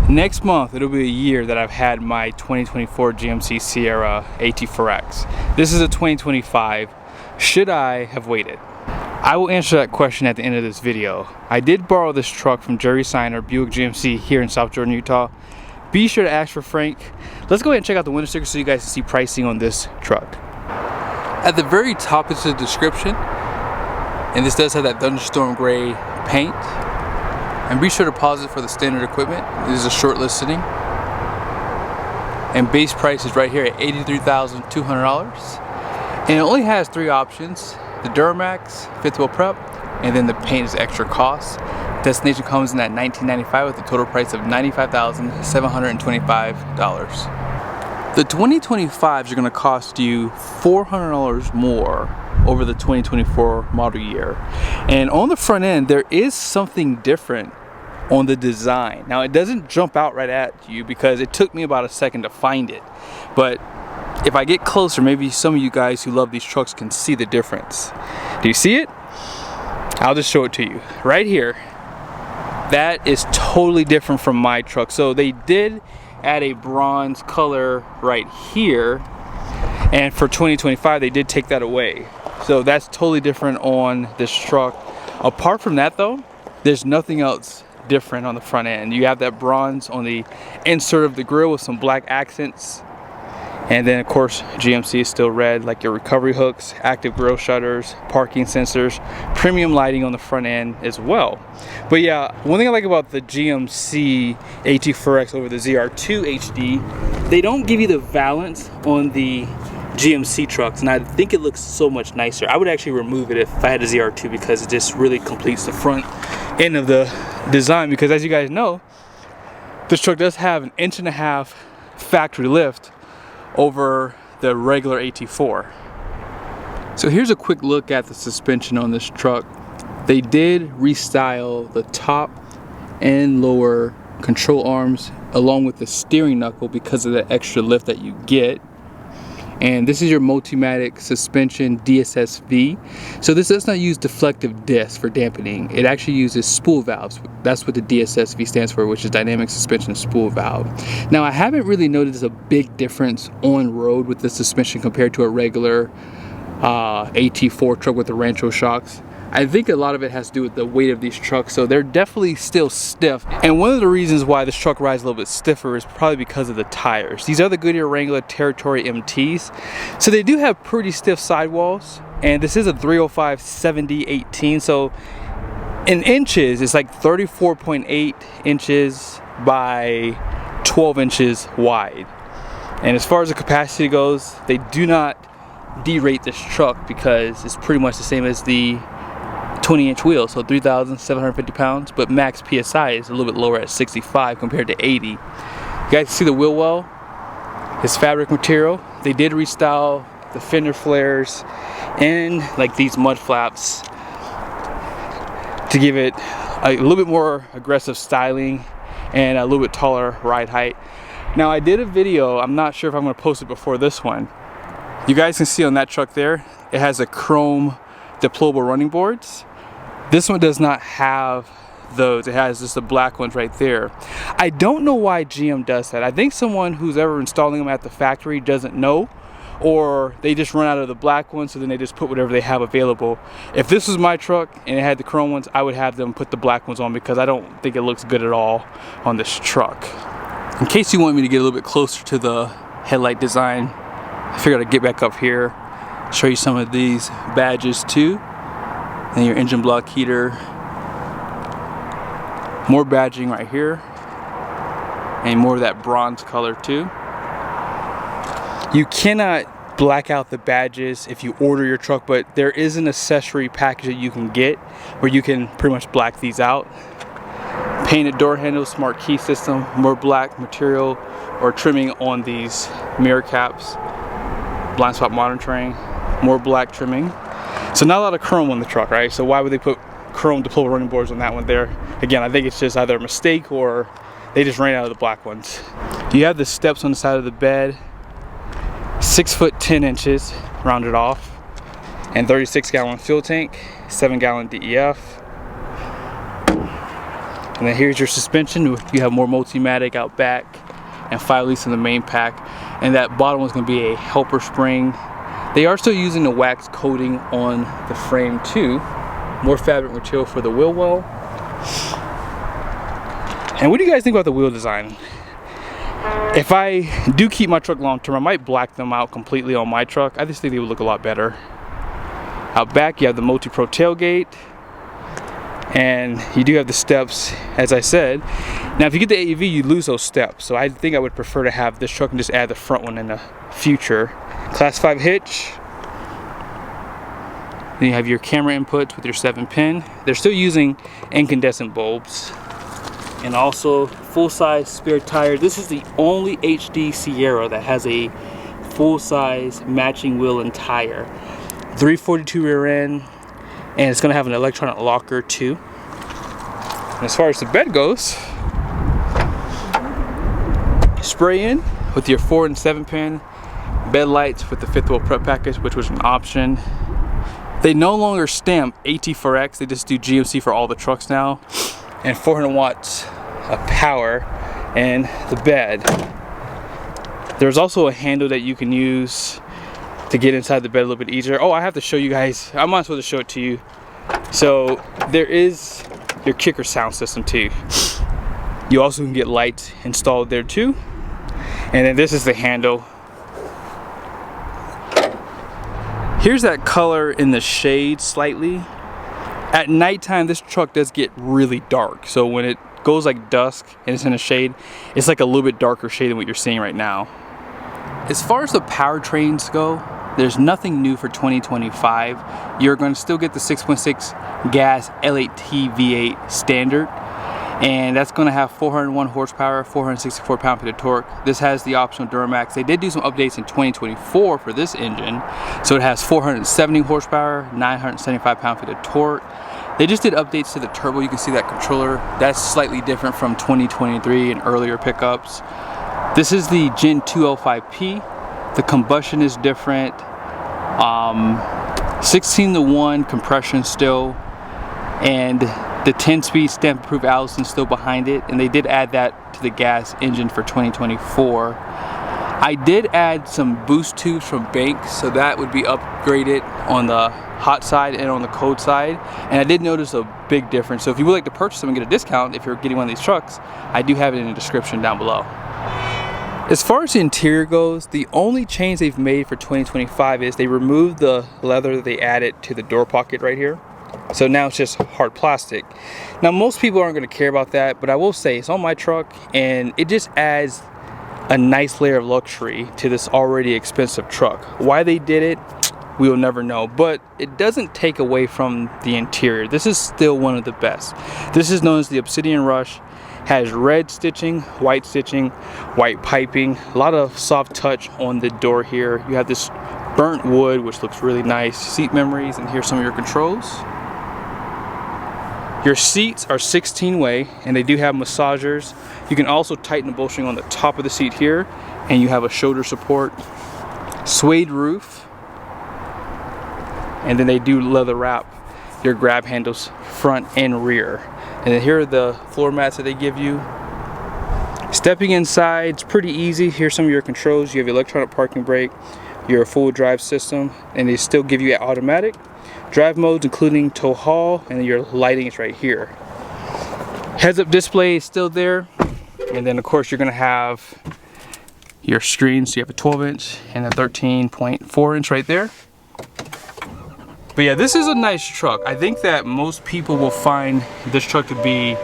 Next month, it'll be a year that I've had my 2024 GMC Sierra AT4X. This is a 2025. Should I have waited? I will answer that question at the end of this video. I did borrow this truck from Jerry Seiner, Buick GMC here in South Jordan, Utah. Be sure to ask for Frank. Let's go ahead and check out the window sticker so you guys can see pricing on this truck. At the very top is the description, and this does have that thunderstorm gray paint. And be sure to pause it for the standard equipment. This is a short listing. And base price is right here at $83,200. And it only has 3 options: the Duramax, 5th wheel prep, and then the paint is extra cost. Destination comes in at $1995 with a total price of $95,725. The 2025s are going to cost you $400 more over the 2024 model year. And on the front end, there is something different on the design. Now, it doesn't jump out right at you because it took me about a second to find it. But if I get closer, maybe some of you guys who love these trucks can see the difference. Do you see it? I'll just show it to you. Right here. That is totally different from my truck. So they did add a bronze color right here, and for 2025 they did take that away. So that's totally different on this truck. Apart from that though, there's nothing else different on the front end. You have that bronze on the insert of the grille with some black accents. And then of course GMC is still red, like your recovery hooks, active grille shutters, parking sensors, premium lighting on the front end as well. But yeah, one thing I like about the GMC AT4X over the ZR2 HD, they don't give you the valance on the GMC trucks, and I think it looks so much nicer. I would actually remove it if I had a ZR2 because it just really completes the front end of the design, because as you guys know, this truck does have an 1.5 inch factory lift over the regular AT4. So here's a quick look at the suspension on this truck. They did restyle the top and lower control arms along with the steering knuckle because of the extra lift that you get. And this is your Multimatic suspension DSSV. So this does not use deflective discs for dampening. It actually uses spool valves. That's what the DSSV stands for, which is Dynamic Suspension Spool Valve. Now, I haven't really noticed a big difference on road with the suspension compared to a regular AT4 truck with the Rancho shocks. I think a lot of it has to do with the weight of these trucks, so they're definitely still stiff. And one of the reasons why this truck rides a little bit stiffer is probably because of the tires. These are the Goodyear Wrangler Territory MTs, so they do have pretty stiff sidewalls. And this is a 305/70/18, so in inches, it's like 34.8 inches by 12 inches wide. And as far as the capacity goes, they do not derate this truck because it's pretty much the same as the 20-inch wheel, so 3,750 pounds, but max PSI is a little bit lower at 65 compared to 80. You guys see the wheel well? It's fabric material. They did restyle the fender flares and like these mud flaps to give it a little bit more aggressive styling and a little bit taller ride height. Now, I did a video, I'm not sure if I'm going to post it before this one. You guys can see on that truck there, it has a chrome deployable running boards. This one does not have those. It has just the black ones right there. I don't know why GM does that. I think someone who's ever installing them at the factory doesn't know, or they just run out of the black ones, so then they just put whatever they have available. If this was my truck and it had the chrome ones, I would have them put the black ones on because I don't think it looks good at all on this truck. In case you want me to get a little bit closer to the headlight design, I figured I'd get back up here, show you some of these badges too. And your engine block heater. More badging right here. And more of that bronze color too. You cannot black out the badges if you order your truck, but there is an accessory package that you can get where you can pretty much black these out. Painted door handles, smart key system, more black material or trimming on these mirror caps. Blind spot monitoring, more black trimming. So not a lot of chrome on the truck, right? So why would they put chrome deployable running boards on that one there? Again, I think it's just either a mistake or they just ran out of the black ones. You have the steps on the side of the bed, 6 foot 10 inches rounded off, and 36-gallon fuel tank, 7-gallon DEF. And then here's your suspension. You have more Multimatic out back and 5 leads in the main pack. And that bottom one's going to be a helper spring. They are still using the wax coating on the frame too. More fabric material for the wheel well. And what do you guys think about the wheel design? If I do keep my truck long term, I might black them out completely on my truck. I just think they would look a lot better. Out back, you have the multi-pro tailgate. And you do have the steps, as I said. Now, if you get the AEV, you lose those steps. So I think I would prefer to have this truck and just add the front one in the future. Class 5 hitch. Then you have your camera inputs with your 7-pin. They're still using incandescent bulbs. And also full-size spare tire. This is the only HD Sierra that has a full-size matching wheel and tire. 342 rear end. And it's going to have an electronic locker too. And as far as the bed goes, spray in with your 4 and 7-pin bed lights with the 5th wheel prep package, which was an option. They no longer stamp AT4X, they just do GMC for all the trucks now. And 400 watts of power in the bed. There's also a handle that you can use to get inside the bed a little bit easier. Oh, I have to show you guys. I might as well just show it to you. So there is your kicker sound system too. You also can get lights installed there too. And then this is the handle. Here's that color in the shade slightly. At nighttime, this truck does get really dark. So when it goes like dusk and it's in a shade, it's like a little bit darker shade than what you're seeing right now. As far as the powertrains go, there's nothing new for 2025. You're going to still get the 6.6 gas L8T V8 standard, and that's going to have 401 horsepower, 464 pound-feet of torque. This has the optional Duramax. They did do some updates in 2024 for this engine, so it has 470 horsepower, 975 pound-feet of torque. They just did updates to the turbo. You can see that controller. That's slightly different from 2023 and earlier pickups. This is the Gen 205P. The combustion is different. 16:1 compression still, and the 10-speed stamp-approved Allison still behind it. And they did add that to the gas engine for 2024. I did add some boost tubes from Banks, so that would be upgraded on the hot side and on the cold side. And I did notice a big difference. So if you would like to purchase them and get a discount if you're getting one of these trucks, I do have it in the description down below. As far as the interior goes, the only change they've made for 2025 is they removed the leather that they added to the door pocket right here. So now it's just hard plastic. Now most people aren't going to care about that, but I will say it's on my truck and it just adds a nice layer of luxury to this already expensive truck. Why they did it, we will never know, but it doesn't take away from the interior. This is still one of the best. This is known as the Obsidian Rush. Has red stitching, white piping, a lot of soft touch on the door here. You have this burnt wood, which looks really nice. Seat memories, and here's some of your controls. Your seats are 16-way, and they do have massagers. You can also tighten the bolstering on the top of the seat here, and you have a shoulder support. Suede roof, and then they do leather wrap your grab handles front and rear. And then here are the floor mats that they give you. Stepping inside, it's pretty easy. Here's some of your controls. You have your electronic parking brake, your full drive system, and they still give you automatic drive modes, including tow haul, and your lighting is right here. Heads-up display is still there. And then of course you're gonna have your screen. So you have a 12-inch and a 13.4-inch right there. But yeah, this is a nice truck. I think that most people will find this truck to be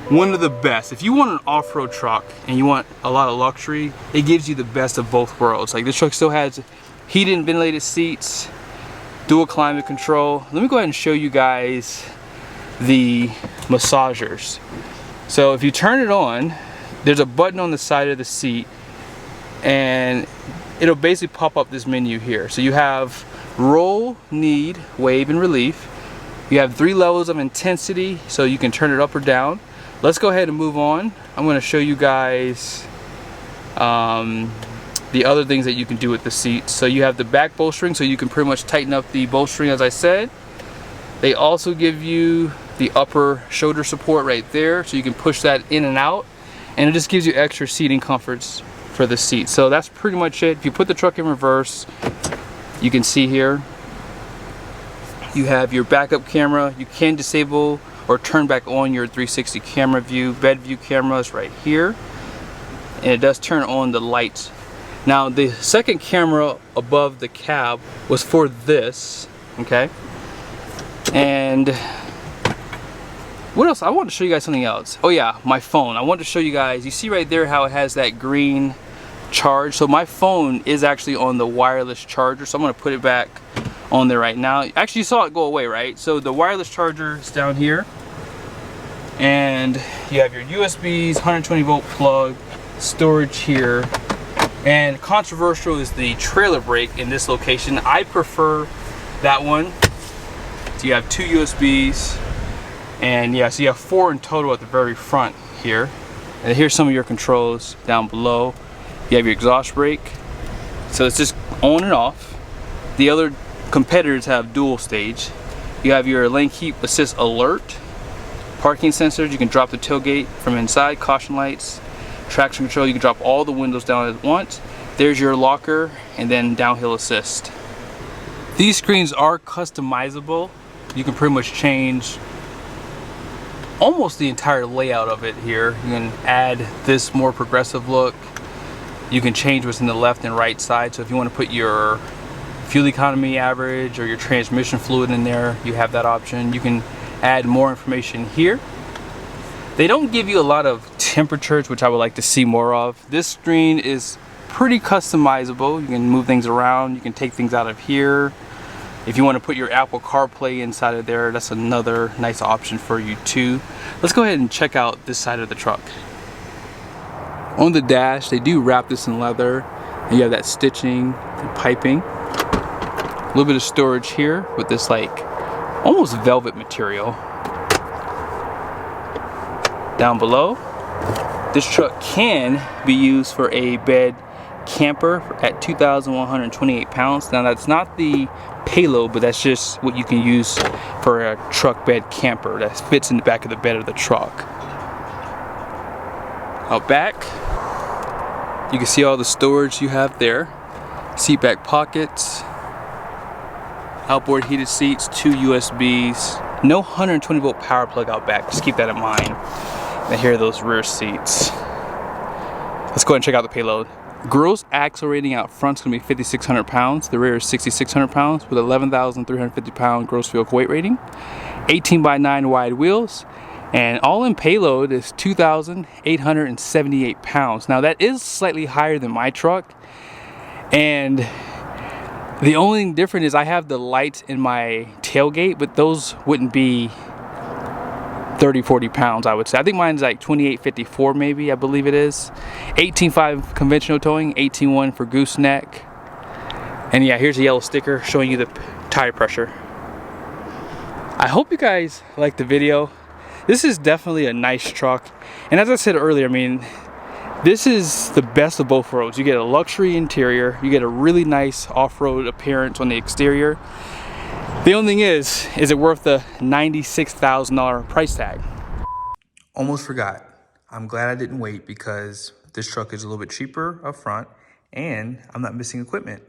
one of the best. If you want an off-road truck and you want a lot of luxury, it gives you the best of both worlds. Like this truck still has heated and ventilated seats, dual climate control. Let me go ahead and show you guys the massagers. So if you turn it on, there's a button on the side of the seat and it'll basically pop up this menu here. So you have roll, need, wave, and relief. You have 3 levels of intensity, so you can turn it up or down. Let's go ahead and move on. I'm going to show you guys the other things that you can do with the seats. So you have the back bolstering, so you can pretty much tighten up the bolstering as I said. They also give you the upper shoulder support right there, so you can push that in and out, and it just gives you extra seating comforts for the seat. So that's pretty much it. If you put the truck in reverse, you can see here you have your backup camera. You can disable or turn back on your 360 camera view. Bed view camera is right here, and it does turn on the lights. Now the second camera above the cab was for this, okay? And what else? I want to show you guys something else. Oh yeah, my phone. I want to show you guys, you see right there how it has that green charge? So my phone is actually on the wireless charger, so I'm going to put it back on there right now. Actually, you saw it go away, right? So the wireless charger is down here, and you have your USBs, 120 volt plug, storage here, and controversial is the trailer brake in this location. I prefer that one. So you have 2 USBs, and yeah, so you have 4 in total at the very front here. And here's some of your controls down below. You have your exhaust brake, so it's just on and off. The other competitors have dual stage. You have your lane keep assist alert, parking sensors, you can drop the tailgate from inside, caution lights, traction control, you can drop all the windows down at once. There's your locker, and then downhill assist. These screens are customizable. You can pretty much change almost the entire layout of it here. You can add this more progressive look. You can change what's in the left and right side. So if you want to put your fuel economy average or your transmission fluid in there, you have that option. You can add more information here. They don't give you a lot of temperatures, which I would like to see more of. This screen is pretty customizable. You can move things around, you can take things out of here. If you want to put your Apple CarPlay inside of there, that's another nice option for you too. Let's go ahead and check out this side of the truck. On the dash, they do wrap this in leather, and you have that stitching and piping. A little bit of storage here with this like almost velvet material. Down below, this truck can be used for a bed camper at 2,128 pounds. Now that's not the payload, but that's just what you can use for a truck bed camper that fits in the back of the bed of the truck. Out back, you can see all the storage you have there. Seat back pockets, outboard heated seats, 2 USBs, no 120 volt power plug out back, just keep that in mind. And here are those rear seats. Let's go ahead and check out the payload. Gross axle rating out front is going to be 5,600 pounds. The rear is 6,600 pounds with 11,350 pound gross vehicle weight rating. 18x9 wide wheels. And all-in payload is 2,878 pounds. Now that is slightly higher than my truck. And the only thing different is I have the lights in my tailgate, but those wouldn't be 30-40 pounds, I would say. I think mine's like 2854 maybe, I believe it is. 18.5 conventional towing, 18.1 for Gooseneck. And yeah, here's a yellow sticker showing you the tire pressure. I hope you guys liked the video. This is definitely a nice truck. And as I said earlier, I mean, this is the best of both worlds. You get a luxury interior, you get a really nice off-road appearance on the exterior. The only thing is it worth the $96,000 price tag? Almost forgot. I'm glad I didn't wait because this truck is a little bit cheaper up front and I'm not missing equipment.